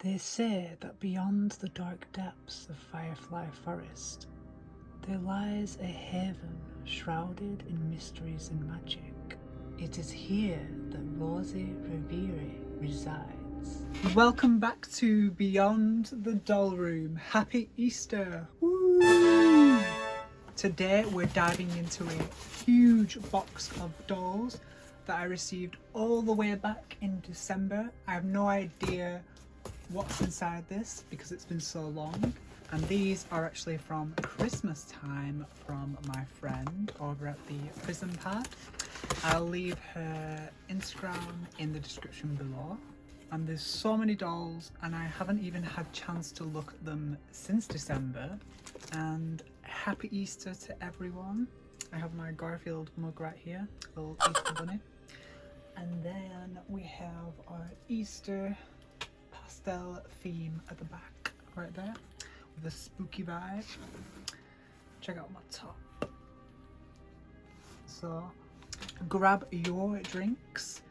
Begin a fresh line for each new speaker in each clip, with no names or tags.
They say that beyond the dark depths of Firefly Forest, there lies a haven shrouded in mysteries and magic. It is here that Rosie Reverie resides. Welcome back to Beyond the Doll Room. Happy Easter! Woo! Today we're diving into a huge box of dolls that I received all the way back in December. I have no idea what's inside this because it's been so long. And these are actually from Christmas time from my friend over at the Prison Pad. I'll leave her Instagram in the description below. And there's so many dolls and I haven't even had chance to look at them since December. And happy Easter to everyone. I have my Garfield mug right here, little Easter bunny. And then we have our Easter pastel theme at the back right there with a spooky vibe. Check out my top. So grab your drinks,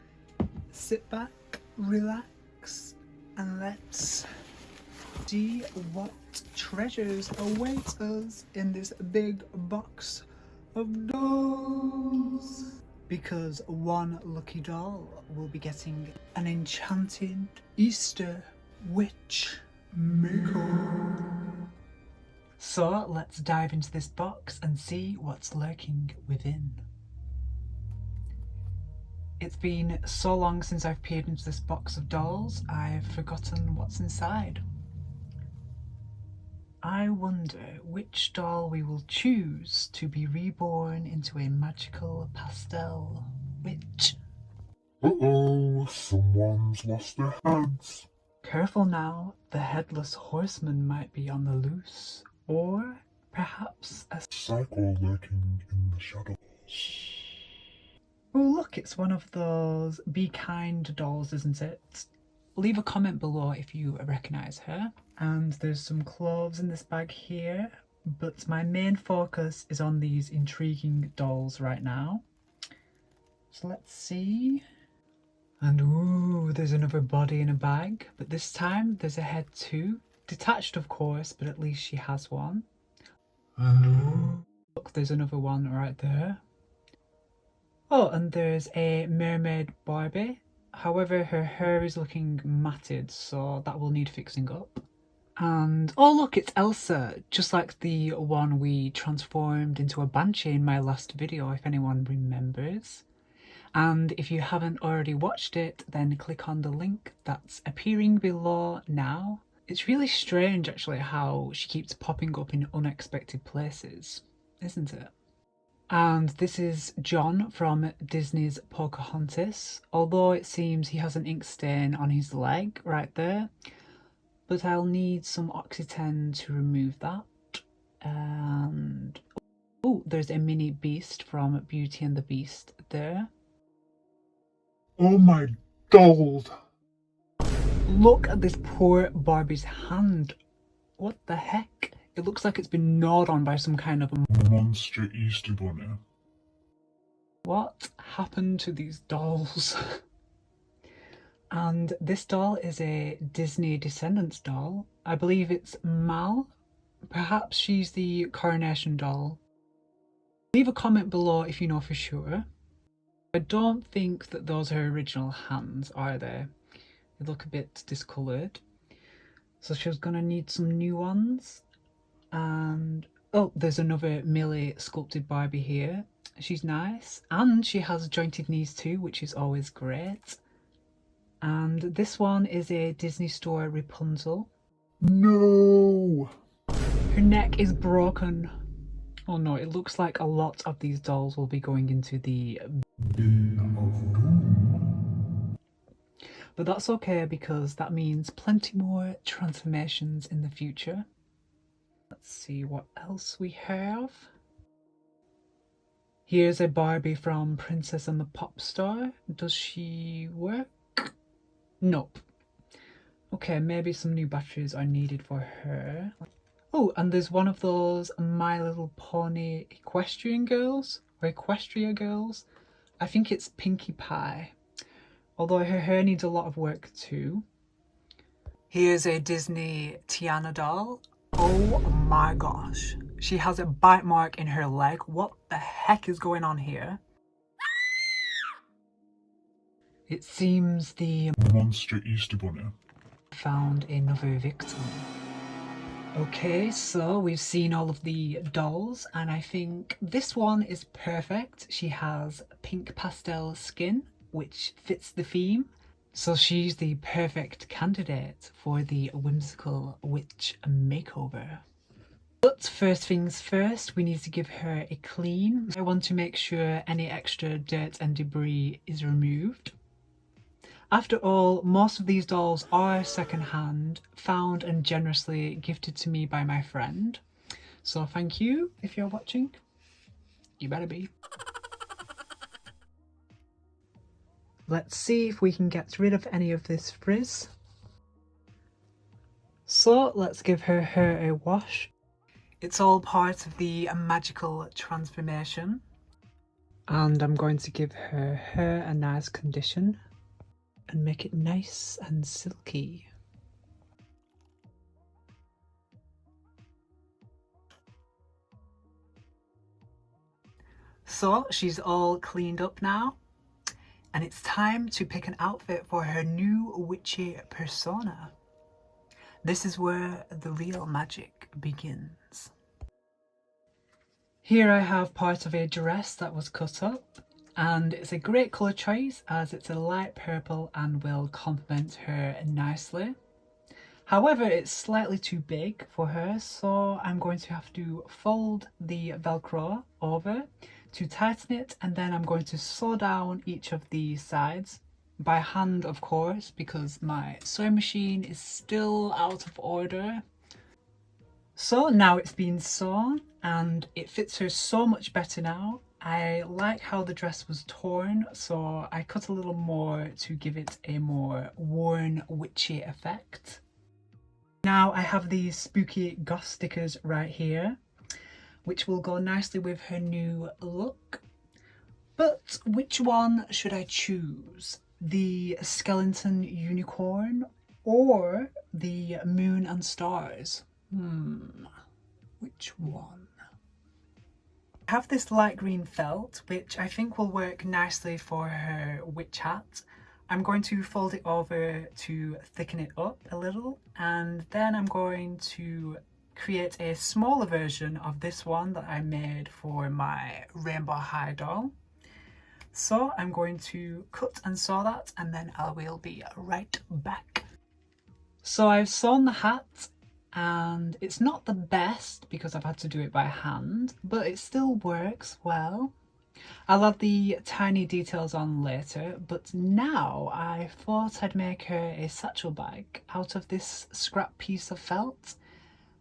sit back, relax, and let's see what treasures await us in this big box of dolls. Because one lucky doll will be getting an enchanted Easter witch makeover. So let's dive into this box and see what's lurking within. It's been so long since I've peered into this box of dolls, I've forgotten what's inside. I wonder which doll we will choose to be reborn into a magical pastel witch.
Uh-oh, someone's lost their heads.
Careful now, the headless horseman might be on the loose, or perhaps a
Psycho lurking in the shadows.
Oh look, it's one of those Be Kind dolls, isn't it? Leave a comment below if you recognise her. And there's some clothes in this bag here, but my main focus is on these intriguing dolls right now. So let's see. And ooh, there's another body in a bag, but this time there's a head too. Detached of course, but at least she has one. And look, there's another one right there. Oh, and there's a mermaid Barbie. However, her hair is looking matted, so that will need fixing up. And oh look, it's Elsa, just like the one we transformed into a banshee in my last video, if anyone remembers. And if you haven't already watched it, then click on the link that's appearing below now. It's really strange actually how she keeps popping up in unexpected places, isn't it? And this is John from Disney's Pocahontas, although it seems he has an ink stain on his leg right there. But I'll need some Oxyten to remove that. And oh, there's a mini beast from Beauty and the Beast there.
Oh my god!
Look at this poor Barbie's hand. What the heck? It looks like it's been gnawed on by some kind of
Monster Easter bunny.
What happened to these dolls? And this doll is a Disney Descendants doll. I believe it's Mal. Perhaps she's the Coronation doll. Leave a comment below if you know for sure. I don't think that those are her original hands, are they? They look a bit discoloured. So she's gonna need some new ones. And oh, there's another Millie sculpted Barbie here. She's nice. And she has jointed knees too, which is always great. And this one is a Disney Store Rapunzel.
No!
Her neck is broken. Oh no, it looks like a lot of these dolls will be going into the
Bin of Doom.
But that's okay because that means plenty more transformations in the future. Let's see what else we have. Here's a Barbie from Princess and the Pop Star. Does she work? Nope. Okay, maybe some new batteries are needed for her. Oh, and there's one of those My Little Pony equestrian girls, or Equestria girls. I think it's Pinkie Pie. Although her hair needs a lot of work too. Here's a Disney Tiana doll. Oh my gosh. She has a bite mark in her leg. What the heck is going on here? It seems the
Monster Easter Bunny.
found another victim. Okay, so we've seen all of the dolls, and I think this one is perfect. She has pink pastel skin, which fits the theme. So she's the perfect candidate for the whimsical witch makeover. But first things first, we need to give her a clean. I want to make sure any extra dirt and debris is removed. After all, most of these dolls are secondhand, found and generously gifted to me by my friend. So thank you if you're watching. You better be. Let's see if we can get rid of any of this frizz. So let's give her hair a wash. It's all part of the magical transformation. And I'm going to give her hair a nice condition and make it nice and silky. So she's all cleaned up now, and it's time to pick an outfit for her new witchy persona. This is where the real magic begins. Here I have part of a dress that was cut up, and it's a great colour choice as it's a light purple and will complement her nicely. However, it's slightly too big for her, so I'm going to have to fold the Velcro over to tighten it, and then I'm going to sew down each of the sides by hand, of course, because my sewing machine is still out of order. So now it's been sewn and it fits her so much better now. I like how the dress was torn, so I cut a little more to give it a more worn, witchy effect. Now I have these spooky goth stickers right here, which will go nicely with her new look. But which one should I choose? The skeleton unicorn or the moon and stars? Which one? I have this light green felt, which I think will work nicely for her witch hat. I'm going to fold it over to thicken it up a little, and then I'm going to create a smaller version of this one that I made for my Rainbow High doll. So I'm going to cut and sew that, and then I will be right back. So I've sewn the hat, and it's not the best because I've had to do it by hand, but it still works well. I'll add the tiny details on later, but now I thought I'd make her a satchel bag out of this scrap piece of felt.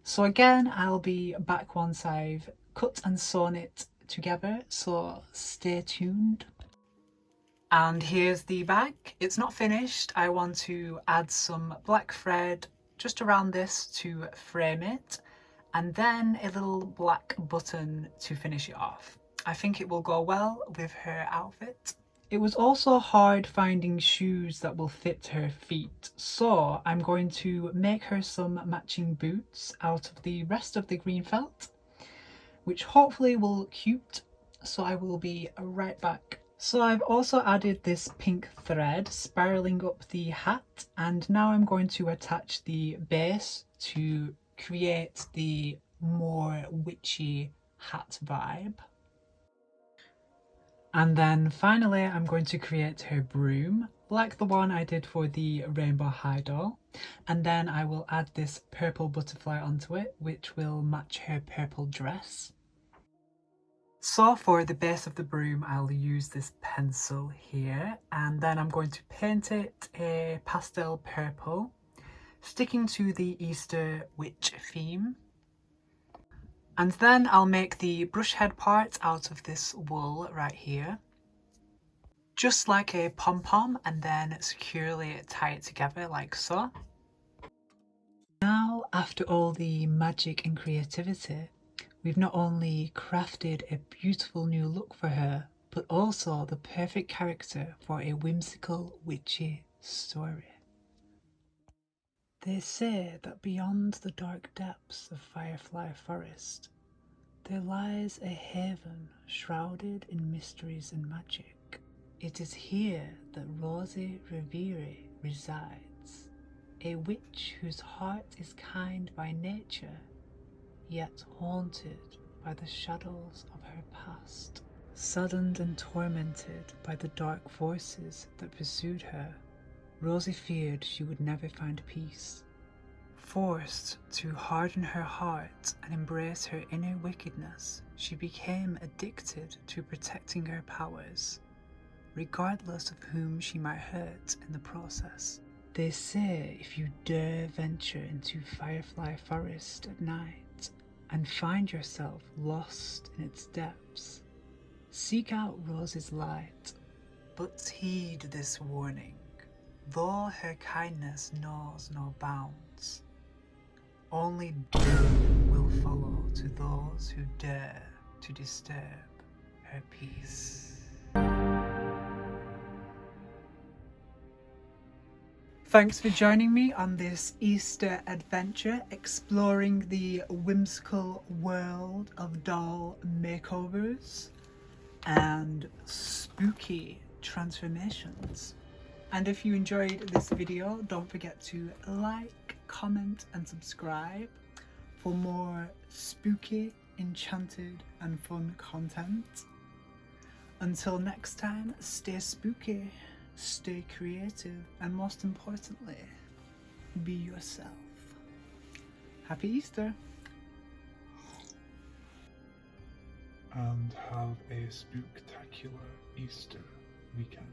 So again, I'll be back once I've cut and sewn it together, so stay tuned. And here's the bag. It's not finished. I want to add some black thread just around this to frame it, and then a little black button to finish it off. I think it will go well with her outfit. It was also hard finding shoes that will fit her feet, so I'm going to make her some matching boots out of the rest of the green felt, which hopefully will look cute, so I will be right back. So I've also added this pink thread spiraling up the hat, and now I'm going to attach the base to create the more witchy hat vibe. And then finally I'm going to create her broom, like the one I did for the Rainbow High doll, and then I will add this purple butterfly onto it, which will match her purple dress. So for the base of the broom, I'll use this pencil here, and then I'm going to paint it a pastel purple, sticking to the Easter witch theme. And then I'll make the brush head part out of this wool right here, just like a pom-pom, and then securely tie it together like so. Now, after all the magic and creativity, we've not only crafted a beautiful new look for her, but also the perfect character for a whimsical witchy story. They say that beyond the dark depths of Firefly Forest, there lies a haven shrouded in mysteries and magic. It is here that Rosie Reverie resides, a witch whose heart is kind by nature, yet haunted by the shadows of her past. Saddened and tormented by the dark forces that pursued her, Rosie feared she would never find peace. Forced to harden her heart and embrace her inner wickedness, she became addicted to protecting her powers, regardless of whom she might hurt in the process. They say if you dare venture into Firefly Forest at night and find yourself lost in its depths, seek out Rosie's light. But heed this warning. Though her kindness knows no bounds, only doom will follow to those who dare to disturb her peace. Thanks for joining me on this Easter adventure, exploring the whimsical world of doll makeovers and spooky transformations. And if you enjoyed this video, don't forget to like, comment and subscribe for more spooky, enchanted and fun content. Until next time, stay spooky, stay creative, and most importantly, be yourself. Happy Easter!
And have a spooktacular Easter weekend.